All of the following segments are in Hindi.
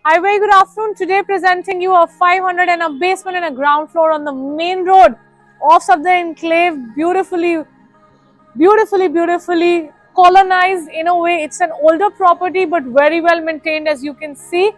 Hi, very good afternoon. Today presenting you a 500 and a basement and a ground floor on the main road of Safdar Enclave. Beautifully colonized in a way. It's an older property but very well maintained, as you can see.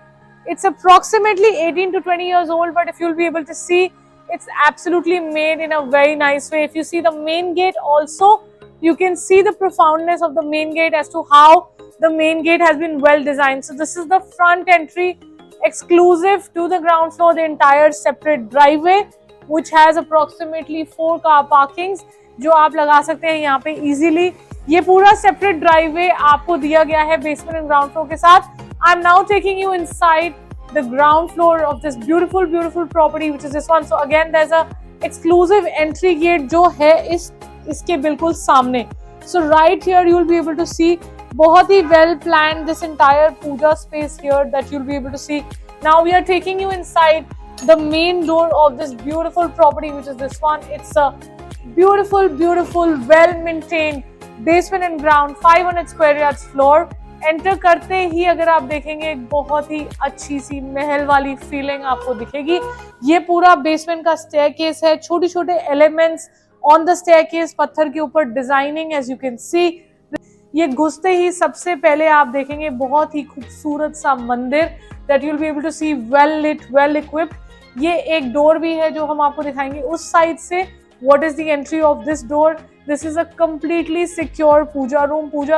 It's approximately 18 to 20 years old, but if you'll be able to see, it's absolutely made in a very nice way. If you see the main gate also, you can see the profoundness of the main gate as to how the main gate has been well designed. So this is the front entry exclusive to the ground floor, the entire separate driveway which has approximately 4 car parkings जो आप लगा सकते हैं यहाँ पे इजीली. ये पूरा सेपरेट ड्राइववे आपको दिया गया है बेसमेंट एंड ग्राउंड फ्लोर के साथ. I am now taking you inside the ground floor of this beautiful property which is this one. So again there is a exclusive entry gate जो है इसके बिल्कुल सामने. So right here you will be able to see बहुत ही well planned this entire puja space here that you will be able to see. Now we are taking you inside the main door of this beautiful property, which is this one. It's a beautiful well maintained basement and ground 500 square yards floor. Enter करते ही अगर आप देखेंगे एक बहुत ही अच्छी सी महल वाली फीलिंग आपको दिखेगी. ये पूरा बेसमेंट का स्टेयरकेस है, छोटे एलिमेंट्स ऑन द स्टेयरकेस, पत्थर के ऊपर designing as you can see. ये घुसते ही सबसे पहले आप देखेंगे बहुत ही खूबसूरत सा मंदिर that you will be able to see well lit well equipped. ये एक डोर भी है जो हम आपको दिखाएंगे उस साइड से. What is the entry of this door? This is a completely secure puja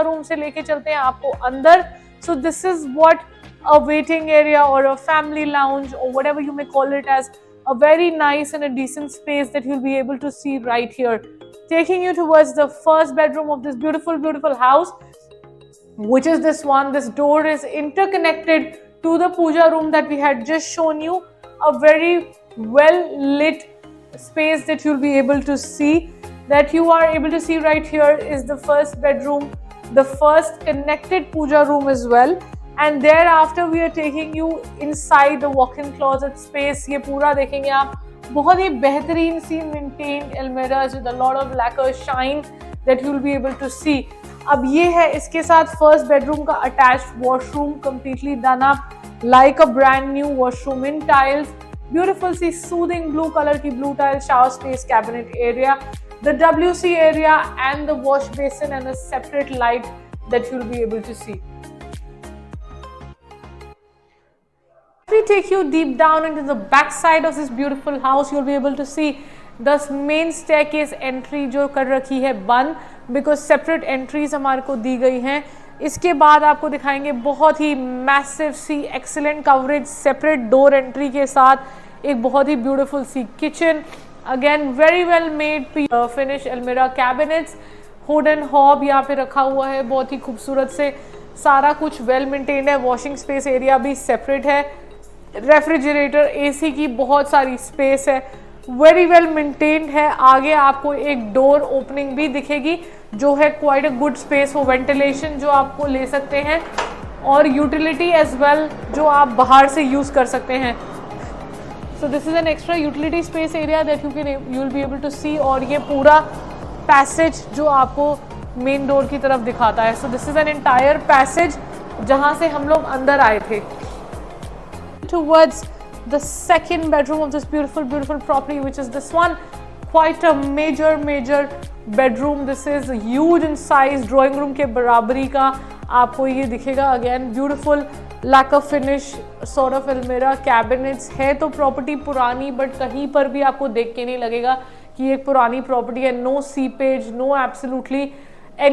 room से लेके चलते हैं आपको अंदर. So this is what a waiting area और अ फैमिली लाउंज और whatever you may call it as a very nice and a decent space that you'll be able to see right here. Taking you towards the first bedroom of this beautiful house, which is this one. This door is interconnected to the puja room that we had just shown you. A very well lit space that you'll be able to see. That you are able to see right here is the first bedroom, the first connected puja room as well. And thereafter we are taking you inside the walk-in closet space. ये पूरा देखेंगे आप बहुत ही बेहतरीन सी maintained almirahs with a lot of lacquer shine that you will be able to see. अब ये है इसके साथ फर्स्ट बेडरूम का attached washroom, completely done up like a brand new washroom in tiles. Beautiful सी soothing blue color की blue tile shower space, cabinet area, the WC area and the wash basin and a separate light that you will be able to see. If we take you deep down into the back side of this beautiful house, you'll be able to see the main staircase entry जो कर रखी है बंद, because separate entries हमारे को दी गई हैं. इसके बाद आपको दिखाएंगे बहुत ही मैसिव सी excellent coverage separate door entry के साथ एक बहुत ही ब्यूटीफुल सी kitchen. Again very well made finish अलमीरा कैबिनेट्स, हुड एंड हॉब यहाँ पे रखा हुआ है बहुत ही खूबसूरत से. सारा कुछ वेल मेंटेन्ड है. वॉशिंग स्पेस एरिया भी सेपरेट है. रेफ्रिजरेटर, एसी की बहुत सारी स्पेस है. वेरी वेल मेंटेन्ड है. आगे आपको एक डोर ओपनिंग भी दिखेगी जो है quite a good space for ventilation जो आपको ले सकते हैं, और यूटिलिटी एज वेल जो आप बाहर से यूज कर सकते हैं. So this is an extra utility space area that you will be able to see. और ये पूरा पैसेज जो आपको मेन डोर की तरफ दिखाता है. सो this is an entire passage जहां से हम लोग अंदर आए थे. Towards the second bedroom of this beautiful property, which is this one. Quite a major bedroom. This is huge in size. Drawing room के बराबरी का आपको ये दिखेगा. Again beautiful lacquer finish sort of almirah cabinets है. तो प्रॉपर्टी पुरानी बट कहीं पर भी आपको देख के नहीं लगेगा कि एक पुरानी प्रॉपर्टी है. No seepage, no absolutely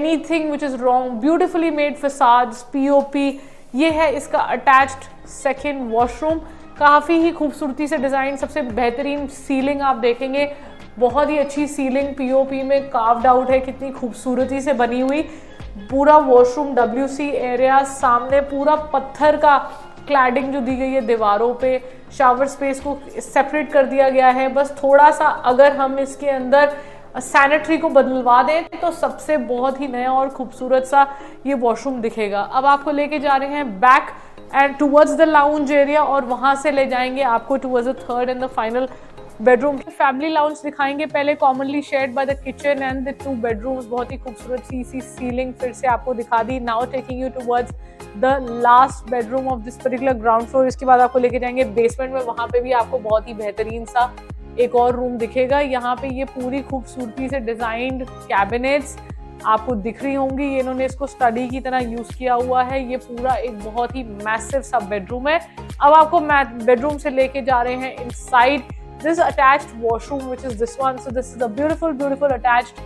anything which is wrong. Beautifully made facades, POP. ये है इसका अटैच्ड सेकेंड वॉशरूम. काफ़ी ही खूबसूरती से डिज़ाइन, सबसे बेहतरीन सीलिंग आप देखेंगे. बहुत ही अच्छी सीलिंग पीओपी में कार्व्ड आउट है, कितनी खूबसूरती से बनी हुई. पूरा वॉशरूम WC एरिया, सामने पूरा पत्थर का क्लैडिंग जो दी गई है दीवारों पे. शावर स्पेस को सेपरेट कर दिया गया है. बस थोड़ा सा अगर हम इसके अंदर सैनिटरी को बदलवा दें तो सबसे बहुत ही नया और खूबसूरत सा ये वॉशरूम दिखेगा. अब आपको लेके जा रहे हैं back end towards the lounge area और वहां से ले जाएंगे आपको towards the third and the final bedroom family lounge दिखाएंगे, पहले commonly shared by the kitchen and the 2 bedrooms. बहुत ही खूबसूरत सी सीलिंग फिर से आपको दिखा दी। Now taking you towards the last bedroom of this particular ground floor. इसके बाद आपको लेके जाएंगे बेसमेंट में, वहां पे भी आपको बहुत ही बेहतरीन सा एक और रूम दिखेगा। यहाँ पे ये पूरी खूबसूरती से डिजाइंड कैबिनेट्स आपको दिख रही होंगी, ये इन्होंने इसको स्टडी की तरह यूज किया हुआ है। ये पूरा एक बहुत ही मैसिव सा बेडरूम है। अब आपको बेडरूम से लेके जा रहे हैं inside this attached washroom, which is this one. So this is a beautiful attached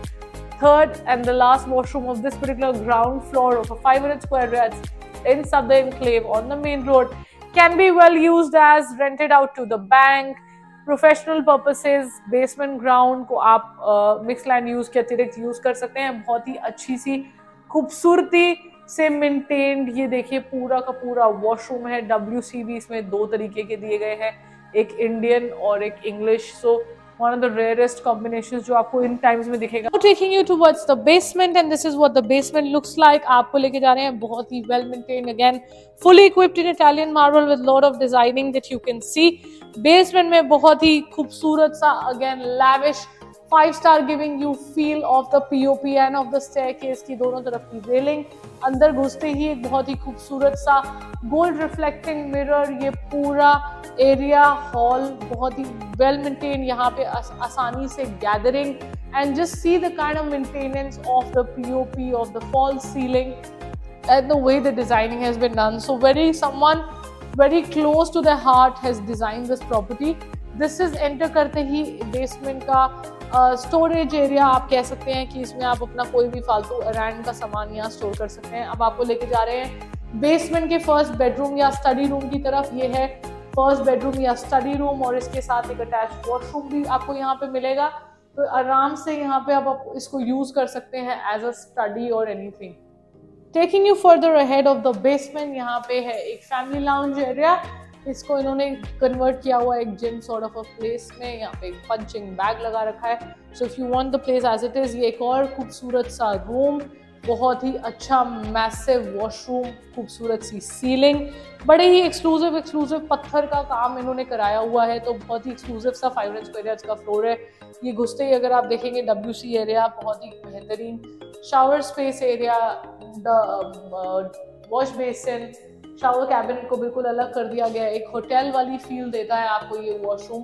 third and the last washroom of this particular ground floor of a 500 square yards in Sadr Enclave on the main road. Can be well used as rented out to the bank, professional purposes. Basement ground को आप mixed land use के अतिरिक्त यूज कर सकते हैं। बहुत ही अच्छी सी खूबसूरती से मेंटेन्ड ये देखिए पूरा का पूरा वॉशरूम है। WC भी इसमें 2 तरीके के दिए गए हैं, एक इंडियन और एक English. So one of the rarest combinations जो आपको इन टाइम्स में दिखेगा। Taking you towards the basement and this is what the basement looks like. आपको लेके जा रहे हैं बहुत ही well maintained, again fully equipped in Italian marble with lot of designing that you can see. Basement में बहुत ही खूबसूरत सा अगेन lavish 5-star giving you feel of the POP and of the staircase की दोनों तरफ की रेलिंग। अंदर घुसते ही एक बहुत ही खूबसूरत सा गोल्ड रिफ्लेक्टिंग मिरर। ये पूरा एरिया हॉल बहुत ही वेल मेंटेन, यहाँ पे आसानी से gathering and just see the kind of maintenance of the POP of the fall ceiling and the way the designing has been done. So someone very close to their heart has designed this property. This is enter करते ही बेसमेंट का स्टोरेज एरिया आप कह सकते हैं कि इसमें आप अपना कोई भी फालतू अराउंड का सामान यहाँ स्टोर कर सकते हैं। अब आपको लेके जा रहे हैं बेसमेंट के फर्स्ट बेडरूम या स्टडी रूम की तरफ। ये है फर्स्ट बेडरूम या स्टडी रूम और इसके साथ एक अटैच वॉशरूम भी आपको यहाँ पे मिलेगा। तो आराम से यहाँ पे आप इसको यूज कर सकते हैं एज अ स्टडी और anything. Taking you further ahead of the basement, यहाँ पे है एक फैमिली लाउंज एरिया। इसको इन्होंने कन्वर्ट किया हुआ एक gym sort of a place में। यहाँ पे एक पंचिंग बैग लगा रखा है। So if you want the place as it is, ये एक और खूबसूरत सा रूम, बहुत ही अच्छा मैसिव वॉशरूम, खूबसूरत सी सीलिंग, बड़े ही एक्सक्लूसिव पत्थर का काम इन्होंने कराया हुआ है। तो बहुत ही एक्सक्लूसिव सा 500 स्क्वायर यार्ड्स का फ्लोर है। ये घुसते ही अगर आप देखेंगे WC एरिया, बहुत ही बेहतरीन shower space area, wash basin, shower cabin को बिल्कुल अलग कर दिया गया है। एक होटल वाली फील देता है आपको ये वॉशरूम।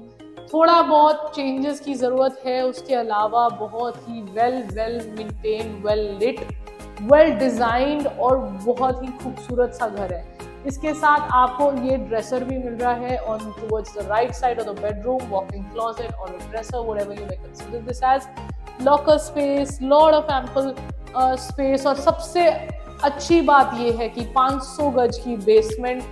थोड़ा बहुत चेंजेस की ज़रूरत है, उसके अलावा बहुत ही well maintain, well lit, well designed और बहुत ही खूबसूरत सा घर है। इसके साथ आपको ये ड्रेसर भी मिल रहा है on towards the right side of the bedroom, walking closet और dresser, whatever you may consider this as, locker space, lot of ample space. और सबसे अच्छी बात यह है कि 500 गज की बेसमेंट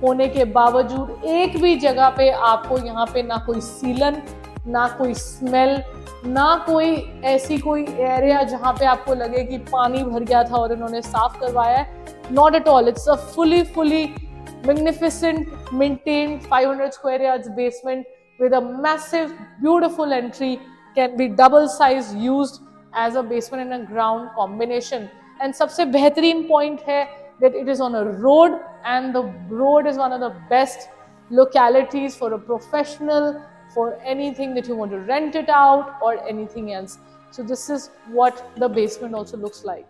होने के बावजूद एक भी जगह पे आपको यहाँ पे ना कोई सीलन, ना कोई स्मेल, ना कोई ऐसी कोई एरिया जहाँ पे आपको लगे कि पानी भर गया था और इन्होंने साफ करवाया है। Not at all, it's a fully magnificent maintained 500 square yards basement with a massive beautiful entry, can be double size used as a basement and a ground combination. And सबसे बेहतरीन point है that it is on a road and the road is one of the best localities for a professional, for anything that you want to rent it out or anything else. So this is what the basement also looks like.